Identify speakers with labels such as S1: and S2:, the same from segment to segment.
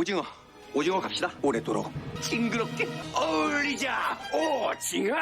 S1: 오징어 갑시다. 오래도록 징그럽게 어울리자. 오징어.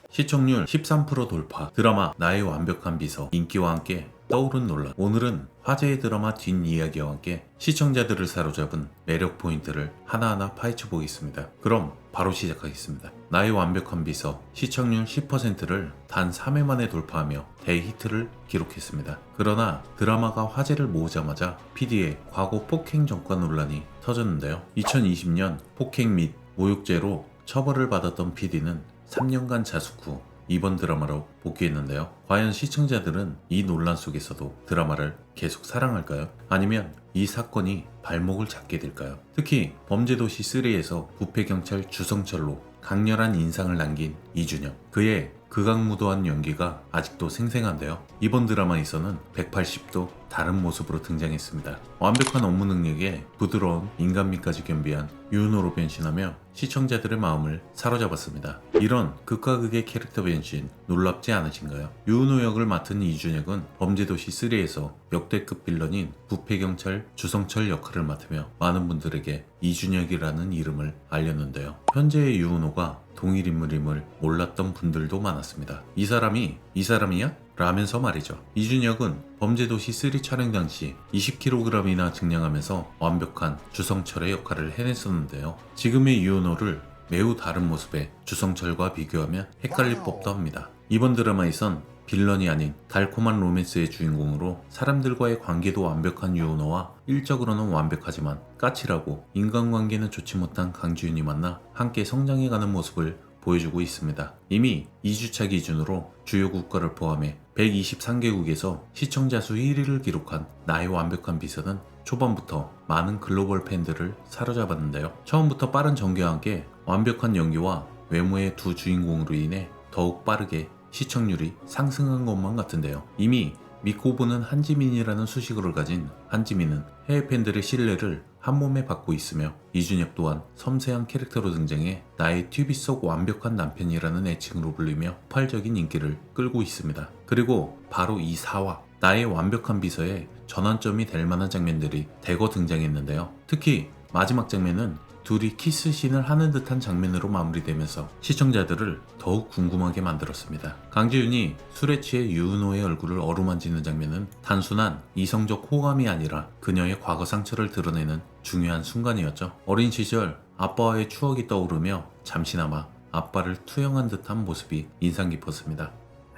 S2: 시청률 13% 돌파, 드라마 나의 완벽한 비서 인기와 함께 떠오른 논란. 오늘은 화제의 드라마 뒷이야기와 함께 시청자들을 사로잡은 매력 포인트를 하나하나 파헤쳐 보겠습니다. 그럼 바로 시작하겠습니다. 나의 완벽한 비서 시청률 10%를 단 3회 만에 돌파하며 대히트를 기록했습니다. 그러나 드라마가 화제를 모으자마자 PD의 과거 폭행 전과 논란이 터졌는데요. 2020년 폭행 및 모욕죄로 처벌을 받았던 PD는 3년간 자숙 후 이번 드라마로 복귀했는데요. 과연 시청자들은 이 논란 속에서도 드라마를 계속 사랑할까요? 아니면 이 사건이 발목을 잡게 될까요? 특히 범죄도시 3에서 부패경찰 주성철로 강렬한 인상을 남긴 이준혁, 그의 극악무도한 연기가 아직도 생생한데요. 이번 드라마에서는 180도 다른 모습으로 등장했습니다. 완벽한 업무 능력에 부드러운 인간미까지 겸비한 유은호로 변신하며 시청자들의 마음을 사로잡았습니다. 이런 극과 극의 캐릭터 변신 놀랍지 않으신가요? 유은호 역을 맡은 이준혁은 범죄도시 3에서 역대급 빌런인 부패경찰 주성철 역할을 맡으며 많은 분들에게 이준혁이라는 이름을 알렸는데요. 현재의 유은호가 동일 인물임을 몰랐던 분들도 많았습니다. 이 사람이야? 라면서 말이죠. 이준혁은 범죄도시 3 촬영 당시 20kg이나 증량하면서 완벽한 주성철의 역할을 해냈었는데요. 지금의 유은호를 매우 다른 모습의 주성철과 비교하면 헷갈릴 법도 합니다. 이번 드라마에선 빌런이 아닌 달콤한 로맨스의 주인공으로 사람들과의 관계도 완벽한 유은호와 일적으로는 완벽하지만 까칠하고 인간관계는 좋지 못한 강지윤이 만나 함께 성장해가는 모습을 보여주고 있습니다. 이미 2주차 기준으로 주요 국가를 포함해 123개국에서 시청자 수 1위를 기록한 나의 완벽한 비서는 초반부터 많은 글로벌 팬들을 사로잡았는데요. 처음부터 빠른 전개와 함께 완벽한 연기와 외모의 두 주인공으로 인해 더욱 빠르게 시청률이 상승한 것만 같은데요. 이미 믿고 보는 한지민이라는 수식어를 가진 한지민은 해외 팬들의 신뢰를 한몸에 받고 있으며 이준혁 또한 섬세한 캐릭터로 등장해 나의 TV 속 완벽한 남편이라는 애칭으로 불리며 폭발적인 인기를 끌고 있습니다. 그리고 바로 이 사화 나의 완벽한 비서의 전환점이 될 만한 장면들이 대거 등장했는데요. 특히 마지막 장면은 둘이 키스신을 하는 듯한 장면으로 마무리되면서 시청자들을 더욱 궁금하게 만들었습니다. 강지윤이 술에 취해 유은호의 얼굴을 어루만지는 장면은 단순한 이성적 호감이 아니라 그녀의 과거 상처를 드러내는 중요한 순간이었죠. 어린 시절 아빠와의 추억이 떠오르며 잠시나마 아빠를 투영한 듯한 모습이 인상 깊었습니다.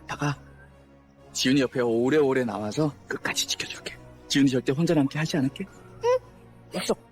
S3: 다가 지훈이 옆에 오래오래 나와서 끝까지 지켜줄게. 지훈이 절대 혼자 남게 하지 않을게. 응? 약속.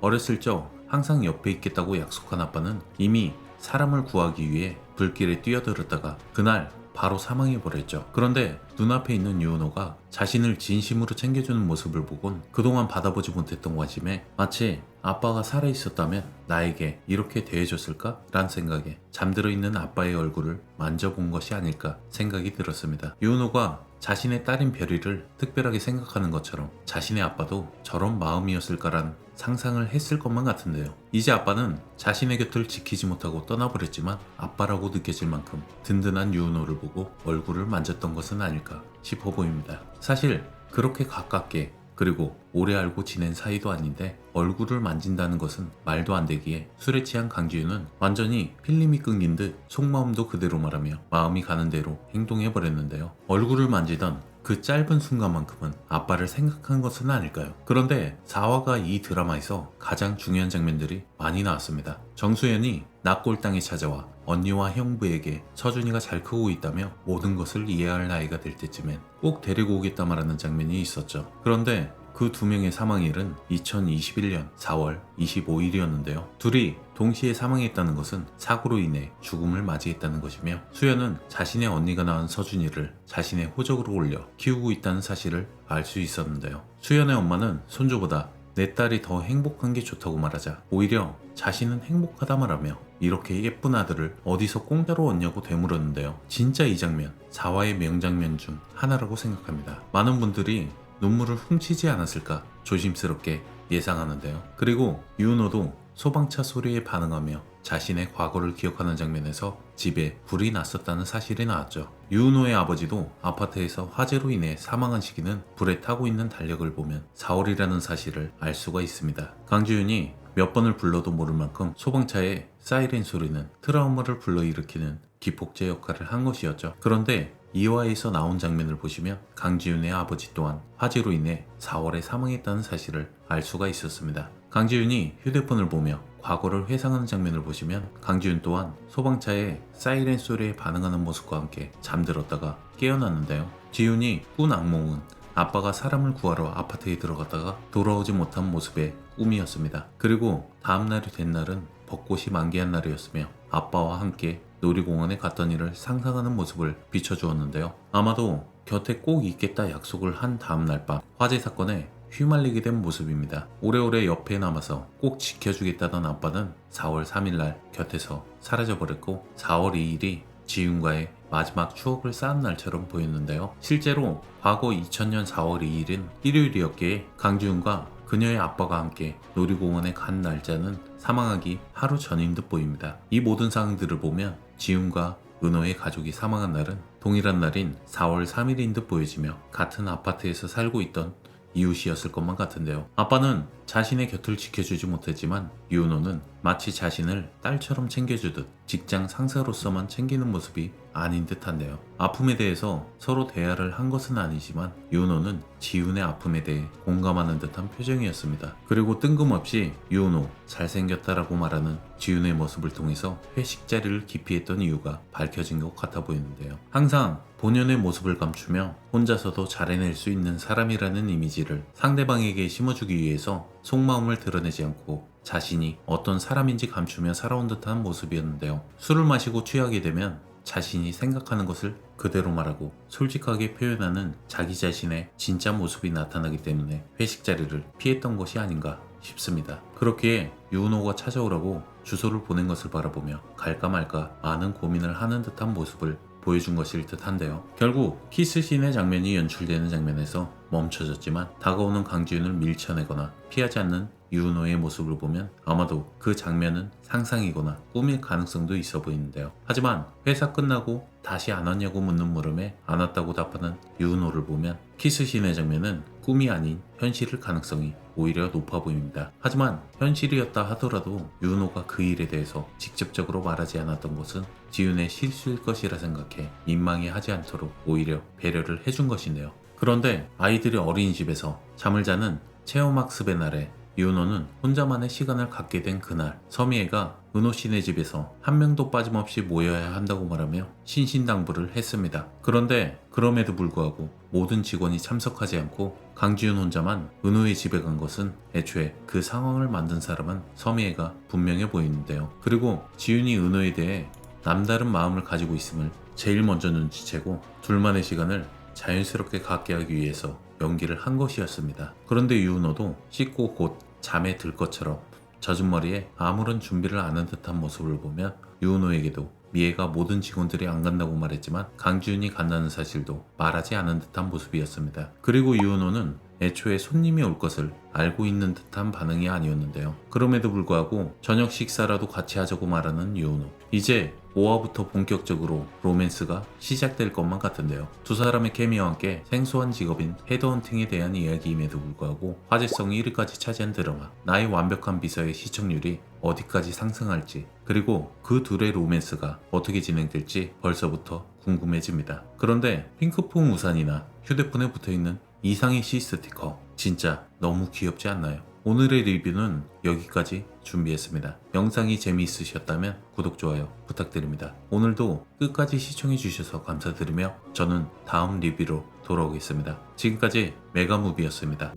S2: 어렸을 적 항상 옆에 있겠다고 약속한 아빠는 이미 사람을 구하기 위해 불길에 뛰어들었다가 그날 바로 사망해버렸죠. 그런데 눈앞에 있는 유은호가 자신을 진심으로 챙겨주는 모습을 보곤 그동안 받아보지 못했던 관심에 마치 아빠가 살아있었다면 나에게 이렇게 대해줬을까? 라는 생각에 잠들어 있는 아빠의 얼굴을 만져본 것이 아닐까 생각이 들었습니다. 유은호가 자신의 딸인 별이를 특별하게 생각하는 것처럼 자신의 아빠도 저런 마음이었을까라는 상상을 했을 것만 같은데요. 이제 아빠는 자신의 곁을 지키지 못하고 떠나버렸지만 아빠라고 느껴질 만큼 든든한 유은호를 보고 얼굴을 만졌던 것은 아닐까 싶어 보입니다. 사실 그렇게 가깝게 그리고 오래 알고 지낸 사이도 아닌데 얼굴을 만진다는 것은 말도 안 되기에 술에 취한 강지윤은 완전히 필름이 끊긴 듯 속마음도 그대로 말하며 마음이 가는 대로 행동해버렸는데요. 얼굴을 만지던 그 짧은 순간만큼은 아빠를 생각한 것은 아닐까요? 그런데 4화가 이 드라마에서 가장 중요한 장면들이 많이 나왔습니다. 정수연이 낙골당에 찾아와 언니와 형부에게 서준이가 잘 크고 있다며 모든 것을 이해할 나이가 될 때쯤엔 꼭 데리고 오겠다 말하는 장면이 있었죠. 그런데 그 두 명의 사망일은 2021년 4월 25일이었는데요. 둘이 동시에 사망했다는 것은 사고로 인해 죽음을 맞이했다는 것이며 수연은 자신의 언니가 낳은 서준이를 자신의 호적으로 올려 키우고 있다는 사실을 알 수 있었는데요. 수연의 엄마는 손주보다 내 딸이 더 행복한 게 좋다고 말하자 오히려 자신은 행복하다 말하며 이렇게 예쁜 아들을 어디서 공짜로 얻냐고 되물었는데요. 진짜 이 장면 4화의 명장면 중 하나라고 생각합니다. 많은 분들이 눈물을 훔치지 않았을까 조심스럽게 예상하는데요. 그리고 유은호도 소방차 소리에 반응하며 자신의 과거를 기억하는 장면에서 집에 불이 났었다는 사실이 나왔죠. 유은호의 아버지도 아파트에서 화재로 인해 사망한 시기는 불에 타고 있는 달력을 보면 4월이라는 사실을 알 수가 있습니다. 강지윤이 몇 번을 불러도 모를 만큼 소방차의 사이렌 소리는 트라우마를 불러일으키는 기폭제 역할을 한 것이었죠. 그런데 2화에서 나온 장면을 보시면 강지윤의 아버지 또한 화재로 인해 4월에 사망했다는 사실을 알 수가 있었습니다. 강지윤이 휴대폰을 보며 과거를 회상하는 장면을 보시면 강지윤 또한 소방차의 사이렌 소리에 반응하는 모습과 함께 잠들었다가 깨어났는데요. 지윤이 꾼 악몽은 아빠가 사람을 구하러 아파트에 들어갔다가 돌아오지 못한 모습의 꿈이었습니다. 그리고 다음날이 된 날은 벚꽃이 만개한 날이었으며 아빠와 함께 놀이공원에 갔던 일을 상상하는 모습을 비춰주었는데요. 아마도 곁에 꼭 있겠다 약속을 한 다음날 밤 화재 사건에 휘말리게 된 모습입니다. 오래오래 옆에 남아서 꼭 지켜주겠다던 아빠는 4월 3일날 곁에서 사라져버렸고 4월 2일이 지윤과의 마지막 추억을 쌓은 날처럼 보였는데요. 실제로 과거 2000년 4월 2일은 일요일이었기에 강지윤과 그녀의 아빠가 함께 놀이공원에 간 날짜는 사망하기 하루 전인 듯 보입니다. 이 모든 상황들을 보면 지윤과 은호의 가족이 사망한 날은 동일한 날인 4월 3일인 듯 보여지며 같은 아파트에서 살고 있던 이웃이었을 것만 같은데요. 아빠는 자신의 곁을 지켜주지 못했지만 유은호는 마치 자신을 딸처럼 챙겨주듯 직장 상사로서만 챙기는 모습이 아닌 듯한데요. 아픔에 대해서 서로 대화를 한 것은 아니지만 유은호는 지윤의 아픔에 대해 공감하는 듯한 표정이었습니다. 그리고 뜬금없이 유은호 잘생겼다라고 말하는 지윤의 모습을 통해서 회식 자리를 기피했던 이유가 밝혀진 것 같아 보이는데요. 항상 본연의 모습을 감추며 혼자서도 잘 해낼 수 있는 사람이라는 이미지를 상대방에게 심어주기 위해서 속마음을 드러내지 않고 자신이 어떤 사람인지 감추며 살아온 듯한 모습이었는데요. 술을 마시고 취하게 되면 자신이 생각하는 것을 그대로 말하고 솔직하게 표현하는 자기 자신의 진짜 모습이 나타나기 때문에 회식 자리를 피했던 것이 아닌가 싶습니다. 그렇기에 유은호가 찾아오라고 주소를 보낸 것을 바라보며 갈까 말까 많은 고민을 하는 듯한 모습을 보여준 것일 듯한데요. 결국 키스신의 장면이 연출되는 장면에서 멈춰졌지만 다가오는 강지윤을 밀쳐내거나 피하지 않는 유은호의 모습을 보면 아마도 그 장면은 상상이거나 꿈일 가능성도 있어 보이는데요. 하지만 회사 끝나고 다시 안 왔냐고 묻는 물음에 안 왔다고 답하는 유은호를 보면 키스신의 장면은 꿈이 아닌 현실일 가능성이 오히려 높아 보입니다. 하지만 현실이었다 하더라도 유은호가 그 일에 대해서 직접적으로 말하지 않았던 것은 지윤의 실수일 것이라 생각해 민망해 하지 않도록 오히려 배려를 해준 것인데요. 그런데 아이들이 어린이집에서 잠을 자는 체험학습의 날에 유은호는 혼자만의 시간을 갖게 된 그날 서미애가 은호 씨네 집에서 한 명도 빠짐없이 모여야 한다고 말하며 신신당부를 했습니다. 그런데 그럼에도 불구하고 모든 직원이 참석하지 않고 강지윤 혼자만 은호의 집에 간 것은 애초에 그 상황을 만든 사람은 서미애가 분명해 보이는데요. 그리고 지윤이 은호에 대해 남다른 마음을 가지고 있음을 제일 먼저 눈치채고 둘만의 시간을 자연스럽게 갖게 하기 위해서 연기를 한 것이었습니다. 그런데 유은호도 씻고 곧 잠에 들 것처럼 젖은 머리에 아무런 준비를 안 한 듯한 모습을 보면 유은호에게도 미애가 모든 직원들이 안 간다고 말했지만 강지윤이 간다는 사실도 말하지 않은 듯한 모습이었습니다. 그리고 유은호는 애초에 손님이 올 것을 알고 있는 듯한 반응이 아니었는데요. 그럼에도 불구하고 저녁 식사라도 같이 하자고 말하는 유은호. 이제 5화부터 본격적으로 로맨스가 시작될 것만 같은데요. 두 사람의 케미와 함께 생소한 직업인 헤드헌팅에 대한 이야기임에도 불구하고 화제성이 1위까지 차지한 드라마 나의 완벽한 비서의 시청률이 어디까지 상승할지 그리고 그 둘의 로맨스가 어떻게 진행될지 벌써부터 궁금해집니다. 그런데 핑크퐁 우산이나 휴대폰에 붙어있는 이상의 시 스티커 진짜 너무 귀엽지 않나요? 오늘의 리뷰는 여기까지 준비했습니다. 영상이 재미있으셨다면 구독, 좋아요 부탁드립니다. 오늘도 끝까지 시청해주셔서 감사드리며 저는 다음 리뷰로 돌아오겠습니다. 지금까지 메가무비였습니다.